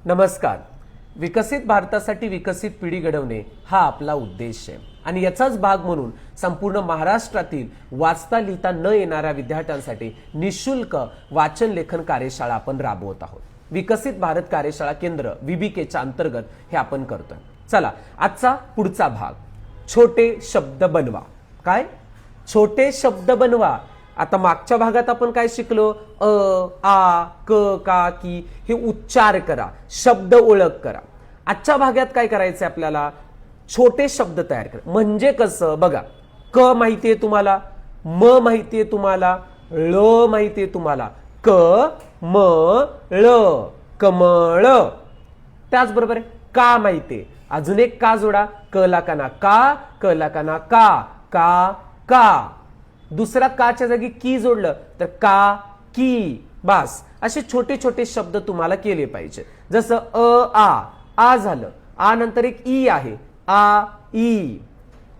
नमस्कार. विकसित भारतासाठी विकसित पिढी घडवणे हा आपला उद्देश आहे आणि याचाच भाग म्हणून संपूर्ण महाराष्ट्रातील वाचता लिहिता न येणाऱ्या विद्यार्थ्यांसाठी निशुल्क वाचन लेखन कार्यशाळा आपण राबवत आहोत. विकसित भारत कार्यशाळा केंद्र VBKच्या अंतर्गत हे आपण करतोय. चला आजचा पुढचा भाग, छोटे शब्द बनवा. काय? छोटे शब्द बनवा. आता मागच्या भागात आपण काय शिकलो? आ, क, का, की हे उच्चार करा, शब्द ओळख करा. आजच्या भागात काय करायचंय आपल्याला? छोटे शब्द तयार करा. म्हणजे कसं बघा, क माहितीये तुम्हाला, म माहितीये तुम्हाला, ळ माहितीये तुम्हाला, क म ळ, कमळ. त्याचबरोबर का माहितीये. अजून एक का जोडा, क ला काना का, क ला काना का, का का. दुसरा काच्या जागी की जोडलं तर का की. बस असे छोटे छोटे शब्द तुम्हाला केले पाहिजे. जसं आ झालं, आ नंतर एक ई आहे, आ ई.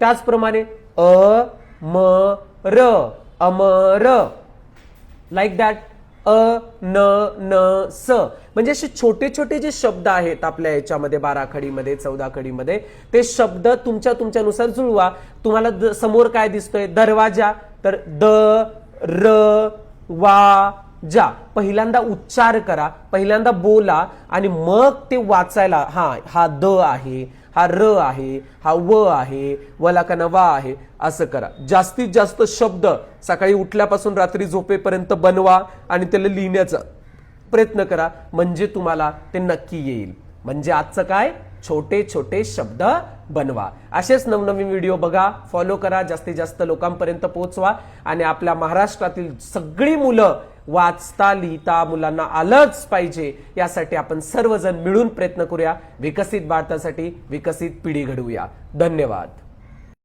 त्याचप्रमाणे म र, अमर. Like that. न स. म्हणजे असे छोटे छोटे जे शब्द आहेत आपल्या याच्यामध्ये 12 खडीमध्ये 14 खडीमध्ये, ते शब्द तुमच्यानुसार जुळवा. तुम्हाला समोर काय दिसतोय? दरवाजा, तर द र वा जा. पहिल्यांदा उच्चार करा, पहिल्यांदा बोला आणि मग ते वाचायला. हा द आहे, हा र आहे, हा व आहे, वला का वा आहे, असं करा. जास्तीत जास्त शब्द सकाळी उठल्यापासून रात्री झोपेपर्यंत बनवा आणि त्याला लिहिण्याचा प्रयत्न करा, म्हणजे तुम्हाला ते नक्की येईल. म्हणजे आजचं काय? छोटे छोटे शब्द बनवा. असेच नवनवीन व्हिडिओ बघा, फॉलो करा, जास्तीत जास्त लोकांपर्यंत पोहोचवा आणि आपल्या महाराष्ट्रातील सगळी मुलं वाचता लिहिता मुलांना आलंच पाहिजे, यासाठी आपण सर्वजण मिळून प्रयत्न करूया. विकसित भारतासाठी विकसित पिढी घडवूया. धन्यवाद.